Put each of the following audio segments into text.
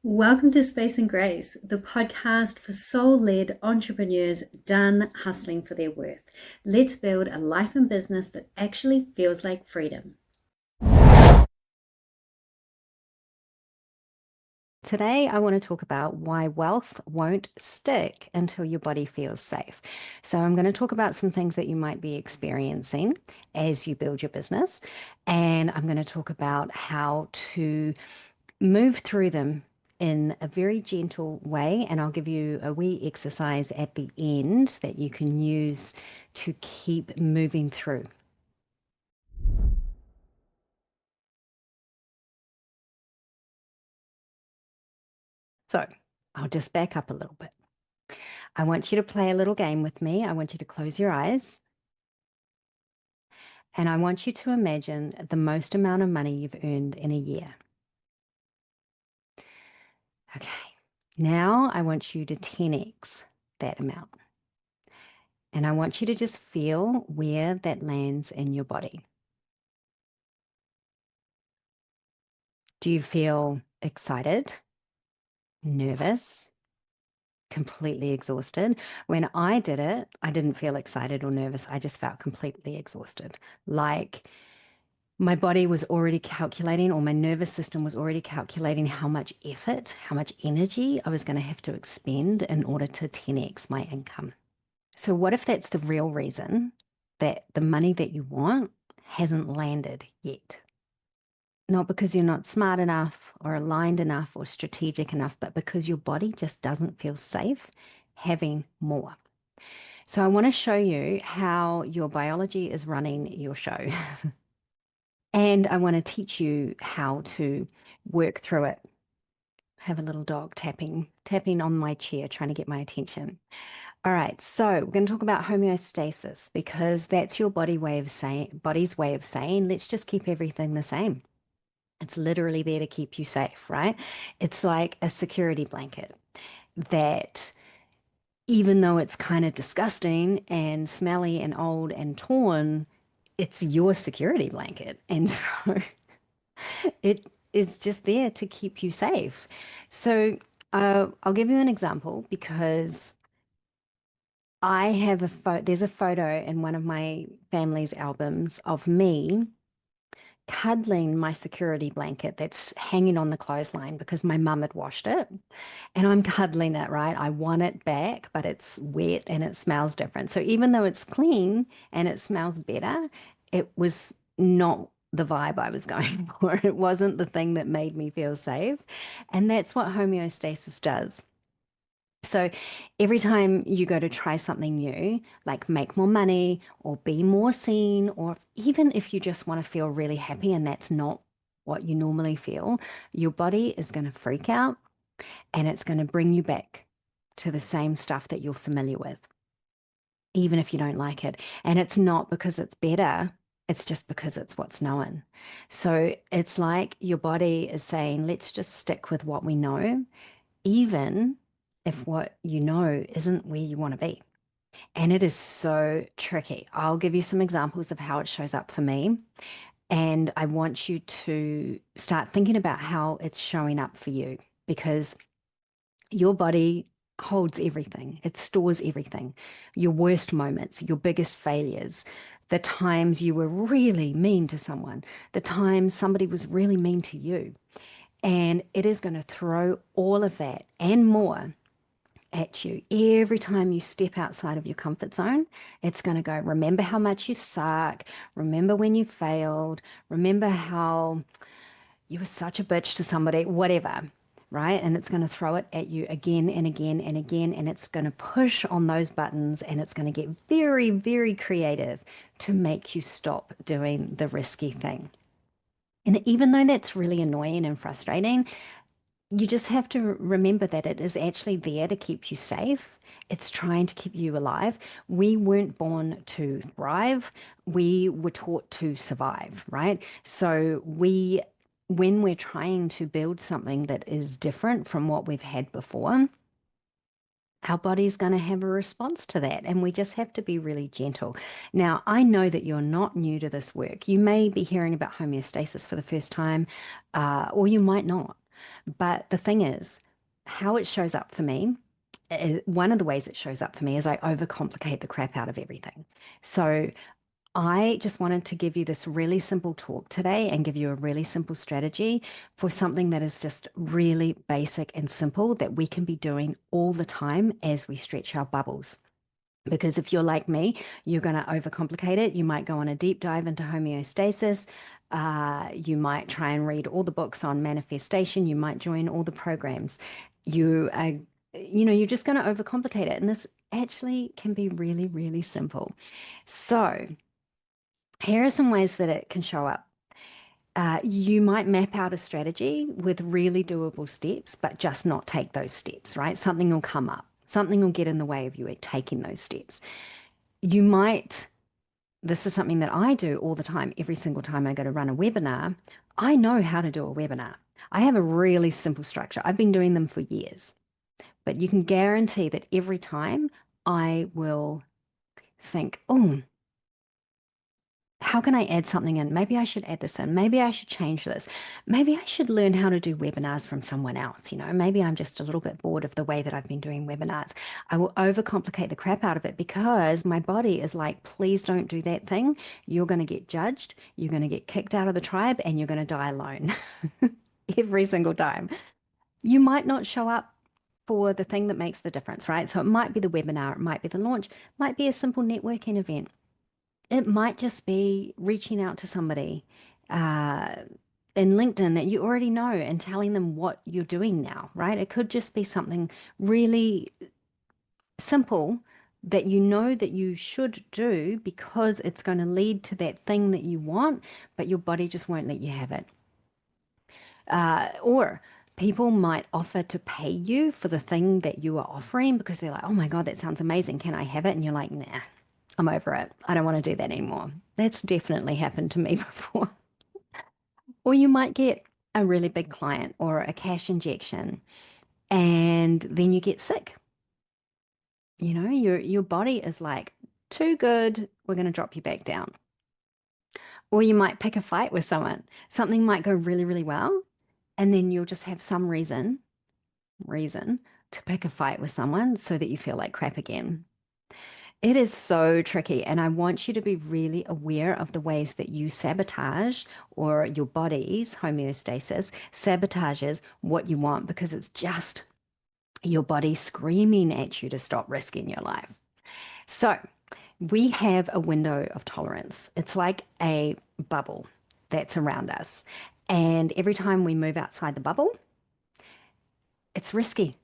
Welcome to Space and Grace, the podcast for soul-led entrepreneurs done hustling for their worth. Let's build a life and business that actually feels like freedom. Today, I want to talk about why wealth won't stick until your body feels safe. So, I'm going to talk about some things that you might be experiencing as you build your business. And I'm going to talk about how to move through them in a very gentle way. And I'll give you a wee exercise at the end that you can use to keep moving through. So, I'll just back up a little bit. I want you to play a little game with me. I want you to close your eyes. And I want you to imagine the most amount of money you've earned in a year. Okay. Now I want you to 10x that amount. And I want you to just feel where that lands in your body. Do you feel excited, nervous, completely exhausted? When I did it, I didn't feel excited or nervous. I just felt completely exhausted. Like my body was already calculating, or my nervous system was already calculating how much effort, how much energy I was going to have to expend in order to 10x my income. So, what if that's the real reason that the money that you want hasn't landed yet? Not because you're not smart enough or aligned enough or strategic enough, but because your body just doesn't feel safe having more. So, I want to show you how your biology is running your show. And I want to teach you how to work through it. Have a little dog tapping on my chair, trying to get my attention. All right, so we're going to talk about homeostasis because that's your body's way of saying, let's just keep everything the same. It's literally there to keep you safe, right? It's like a security blanket that even though it's kind of disgusting and smelly and old and torn, it's your security blanket. And so it is just there to keep you safe. So I'll give you an example because I have there's a photo in one of my family's albums of me cuddling my security blanket that's hanging on the clothesline because my mum had washed it and I'm cuddling it, right? I want it back, but it's wet and it smells different. So even though it's clean and it smells better, it was not the vibe I was going for. It wasn't the thing that made me feel safe. And that's what homeostasis does. So every time you go to try something new, like make more money or be more seen, or even if you just want to feel really happy and that's not what you normally feel, your body is going to freak out and it's going to bring you back to the same stuff that you're familiar with, even if you don't like it. And it's not because it's better, it's just because it's what's known. So it's like your body is saying, let's just stick with what we know, even if what you know isn't where you want to be. And it is so tricky. I'll give you some examples of how it shows up for me. And I want you to start thinking about how it's showing up for you because your body holds everything, it stores everything. Your worst moments, your biggest failures, the times you were really mean to someone, the times somebody was really mean to you. And it is going to throw all of that and more at you. Every time you step outside of your comfort zone, it's going to go, remember how much you suck. Remember when you failed. Remember how you were such a bitch to somebody, whatever, right? And it's going to throw it at you again and again and again. And it's going to push on those buttons and it's going to get very, very creative to make you stop doing the risky thing. And even though that's really annoying and frustrating, you just have to remember that it is actually there to keep you safe. It's trying to keep you alive. We weren't born to thrive. We were taught to survive, right? So when we're trying to build something that is different from what we've had before, our body's going to have a response to that. And we just have to be really gentle. Now, I know that you're not new to this work. You may be hearing about homeostasis for the first time, or you might not. But the thing is, how it shows up for me, one of the ways it shows up for me is I overcomplicate the crap out of everything. So I just wanted to give you this really simple talk today and give you a really simple strategy for something that is just really basic and simple that we can be doing all the time as we stretch our bubbles. Because if you're like me, you're going to overcomplicate it. You might go on a deep dive into homeostasis. You might try and read all the books on manifestation. You might join all the programs. You are, you're just going to overcomplicate it. And this actually can be really, really simple. So here are some ways that it can show up. You might map out a strategy with really doable steps, but just not take those steps, right? Something will come up. Something will get in the way of you taking those steps. You might, this is something that I do all the time, every single time I go to run a webinar. I know how to do a webinar. I have a really simple structure. I've been doing them for years, but you can guarantee that every time I will think, oh, how can I add something in? Maybe I should add this in. Maybe I should change this. Maybe I should learn how to do webinars from someone else. Maybe I'm just a little bit bored of the way that I've been doing webinars. I will overcomplicate the crap out of it because my body is like, please don't do that thing. You're going to get judged. You're going to get kicked out of the tribe and you're going to die alone every single time. You might not show up for the thing that makes the difference, right? So it might be the webinar, it might be the launch, it might be a simple networking event. It might just be reaching out to somebody uh, in LinkedIn that you already know and telling them what you're doing now, right? It could just be something really simple that you know that you should do because it's going to lead to that thing that you want, but your body just won't let you have it. Or people might offer to pay you for the thing that you are offering because they're like, oh my God, that sounds amazing. Can I have it? And you're like, nah, I'm over it. I don't want to do that anymore. That's definitely happened to me before. Or you might get a really big client or a cash injection and then you get sick. Your body is like, too good, we're going to drop you back down. Or you might pick a fight with someone. Something might go really, really well, and then you'll just have some reason to pick a fight with someone so that you feel like crap again. It is so tricky, and I want you to be really aware of the ways that you sabotage or your body's homeostasis sabotages what you want because it's just your body screaming at you to stop risking your life. So, we have a window of tolerance. It's like a bubble that's around us. And every time we move outside the bubble, it's risky.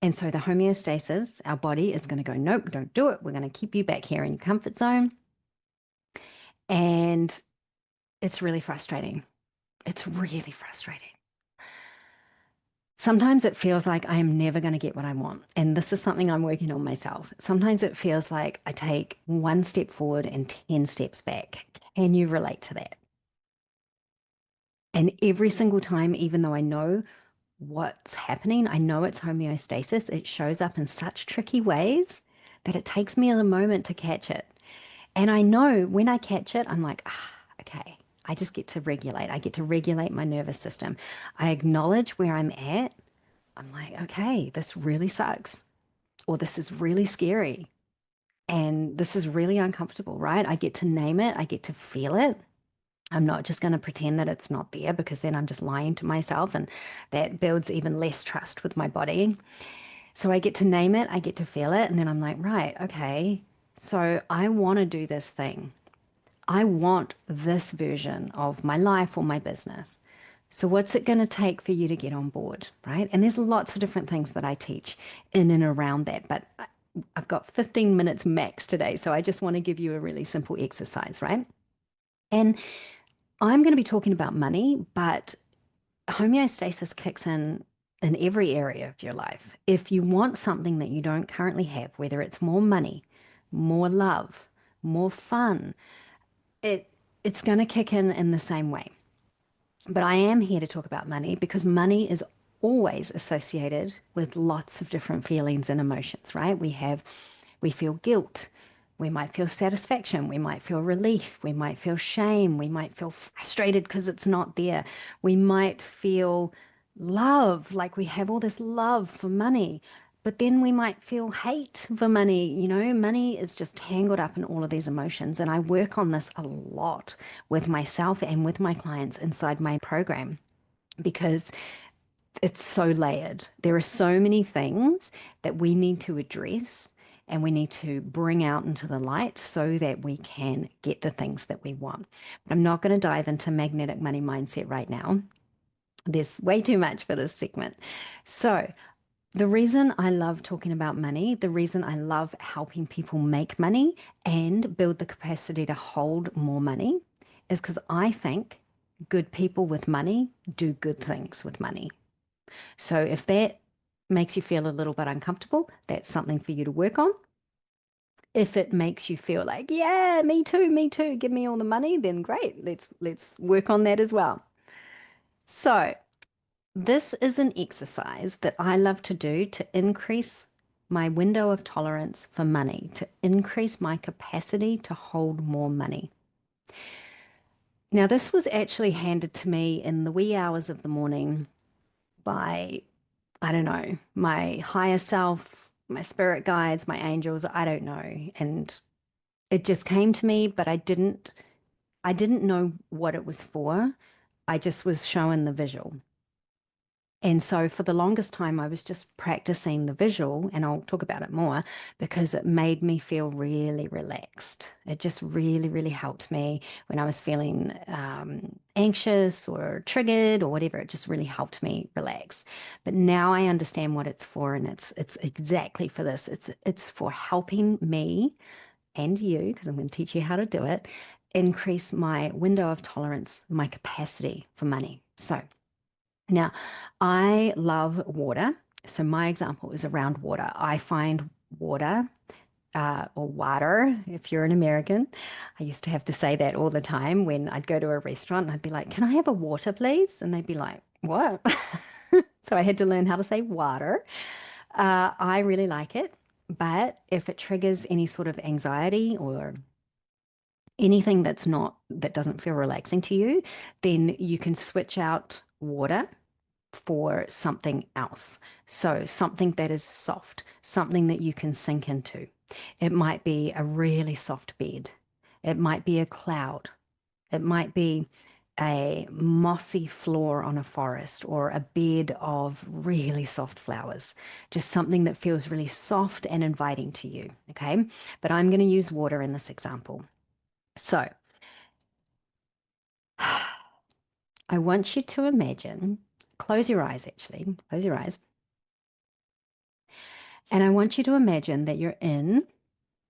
And so the homeostasis, our body is going to go, nope, don't do it. We're going to keep you back here in your comfort zone. And it's really frustrating. It's really frustrating. Sometimes it feels like I am never going to get what I want. And this is something I'm working on myself. Sometimes it feels like I take one step forward and 10 steps back. Can you relate to that? And every single time, even though I know what's happening, I know it's homeostasis, it shows up in such tricky ways that it takes me a moment to catch it. And I know when I catch it, I'm like, okay, I just get to regulate. I get to regulate my nervous system. I acknowledge where I'm at. I'm like, okay, this really sucks, or this is really scary, and this is really uncomfortable, right? I get to name it. I get to feel it. I'm not just going to pretend that it's not there because then I'm just lying to myself and that builds even less trust with my body. So I get to name it, I get to feel it, and then I'm like, right, okay, so I want to do this thing. I want this version of my life or my business. So what's it going to take for you to get on board, right? And there's lots of different things that I teach in and around that, but I've got 15 minutes max today, so I just want to give you a really simple exercise, right? And I'm going to be talking about money, but homeostasis kicks in every area of your life. If you want something that you don't currently have, whether it's more money, more love, more fun, it's going to kick in the same way. But I am here to talk about money because money is always associated with lots of different feelings and emotions, right? We feel guilt. We might feel satisfaction. We might feel relief. We might feel shame. We might feel frustrated because it's not there. We might feel love, like we have all this love for money, but then we might feel hate for money. Money is just tangled up in all of these emotions. And I work on this a lot with myself and with my clients inside my program because it's so layered. There are so many things that we need to address and we need to bring out into the light so that we can get the things that we want. But I'm not going to dive into magnetic money mindset right now. There's way too much for this segment. So, the reason I love talking about money, the reason I love helping people make money and build the capacity to hold more money is because I think good people with money do good things with money. So if that makes you feel a little bit uncomfortable, that's something for you to work on. If it makes you feel like, yeah, me too, give me all the money, then great. Let's work on that as well. So, this is an exercise that I love to do to increase my window of tolerance for money, to increase my capacity to hold more money. Now, this was actually handed to me in the wee hours of the morning by, I don't know, my higher self, my spirit guides, my angels, I don't know. And it just came to me, but I didn't know what it was for. I just was shown the visual. And so for the longest time, I was just practicing the visual, and I'll talk about it more because it made me feel really relaxed. It just really, really helped me when I was feeling anxious or triggered or whatever. It just really helped me relax. But now I understand what it's for, and it's exactly for this. It's for helping me and you, because I'm going to teach you how to do it, increase my window of tolerance, my capacity for money. So. Now, I love water. So my example is around water. I find water or water, if you're an American. I used to have to say that all the time when I'd go to a restaurant and I'd be like, can I have a water, please? And they'd be like, what? So I had to learn how to say water. I really like it. But if it triggers any sort of anxiety or anything that doesn't feel relaxing to you, then you can switch out water for something else. So, something that is soft, something that you can sink into. It might be a really soft bed, it might be a cloud, it might be a mossy floor on a forest or a bed of really soft flowers, just something that feels really soft and inviting to you. Okay. But I'm going to use water in this example. So, I want you to imagine, close your eyes actually, close your eyes. And I want you to imagine that you're in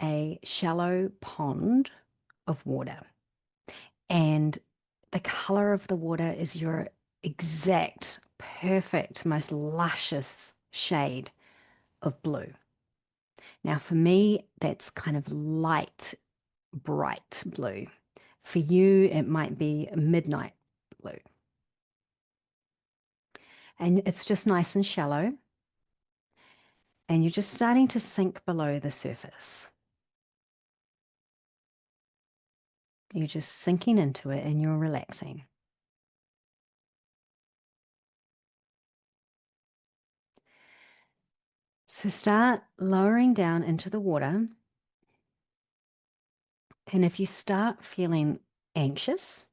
a shallow pond of water, and the color of the water is your exact, perfect, most luscious shade of blue. Now, for me, that's kind of light, bright blue. For you, it might be midnight blue. And it's just nice and shallow, and you're just starting to sink below the surface. You're just sinking into it and you're relaxing. So start lowering down into the water. And if you start feeling anxious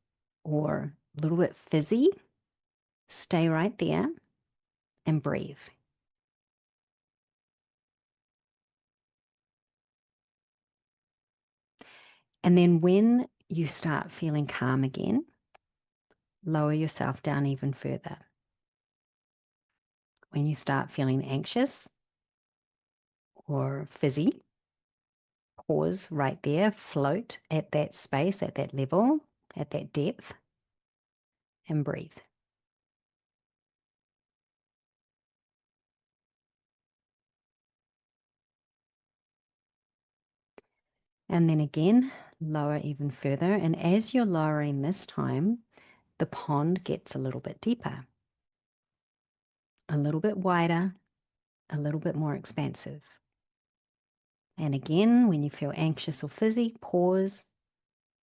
or a little bit fizzy, stay right there and breathe. And then when you start feeling calm again, lower yourself down even further. When you start feeling anxious or fizzy, pause right there, float at that space, at that level, at that depth, and breathe. And then again, lower even further. And as you're lowering this time, the pond gets a little bit deeper, a little bit wider, a little bit more expansive. And again, when you feel anxious or fizzy, pause,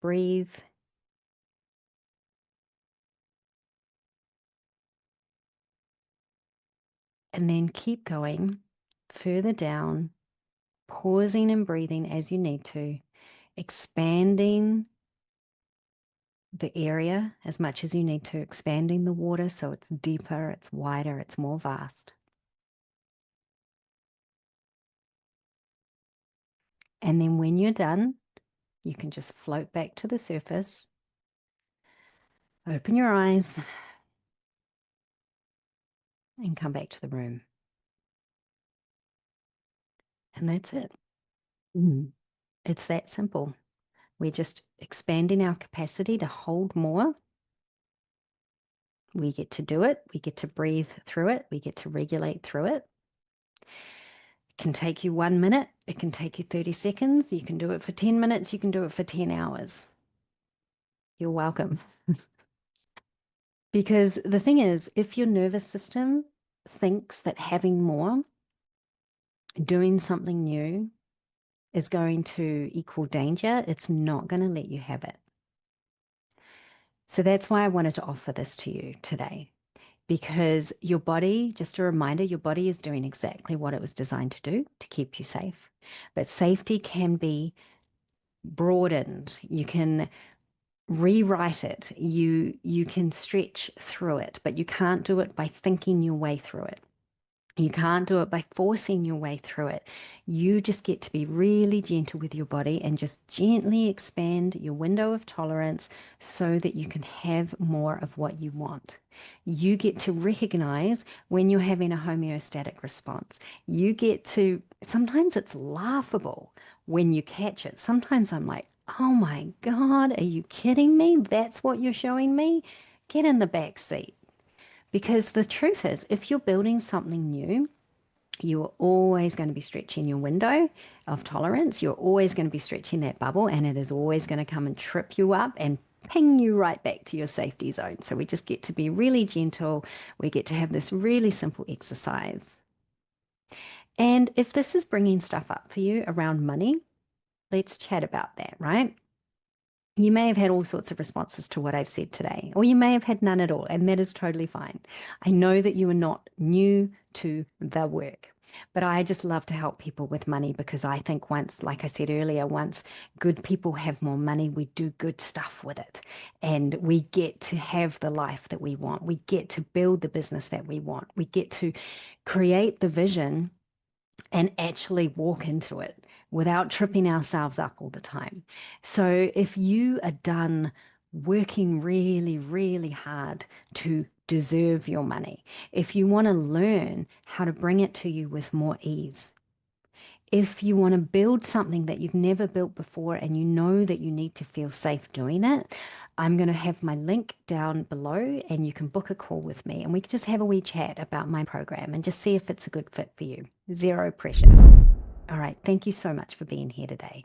breathe. and then keep going further down, pausing and breathing as you need to, expanding the area as much as you need to, expanding the water so it's deeper, it's wider, it's more vast. And then when you're done, you can just float back to the surface, open your eyes, and come back to the room. And that's it. It's that simple. We're just expanding our capacity to hold more. We get to do it. We get to breathe through it. We get to regulate through it. It can take you 1 minute. It can take you 30 seconds. You can do it for 10 minutes. You can do it for 10 hours. You're welcome. Because the thing is, if your nervous system thinks that having more, doing something new is going to equal danger, it's not going to let you have it. So that's why I wanted to offer this to you today, because your body, just a reminder, your body is doing exactly what it was designed to do, to keep you safe. But safety can be broadened. You can rewrite it. You can stretch through it, but you can't do it by thinking your way through it. You can't do it by forcing your way through it. You just get to be really gentle with your body and just gently expand your window of tolerance so that you can have more of what you want. You get to recognize when you're having a homeostatic response. You get to, sometimes it's laughable when you catch it. Sometimes I'm like, oh my God, are you kidding me? That's what you're showing me? Get in the back seat. Because the truth is, if you're building something new, you are always going to be stretching your window of tolerance. You're always going to be stretching that bubble, and it is always going to come and trip you up and ping you right back to your safety zone. So we just get to be really gentle. We get to have this really simple exercise. And if this is bringing stuff up for you around money, let's chat about that, right? You may have had all sorts of responses to what I've said today, or you may have had none at all, and that is totally fine. I know that you are not new to the work, but I just love to help people with money because I think once, like I said earlier, once good people have more money, we do good stuff with it, and we get to have the life that we want. We get to build the business that we want. We get to create the vision and actually walk into it without tripping ourselves up all the time. So if you are done working really, really hard to deserve your money, if you want to learn how to bring it to you with more ease, if you want to build something that you've never built before and you know that you need to feel safe doing it, I'm going to have my link down below and you can book a call with me and we can just have a wee chat about my program and just see if it's a good fit for you. Zero pressure. All right. Thank you so much for being here today.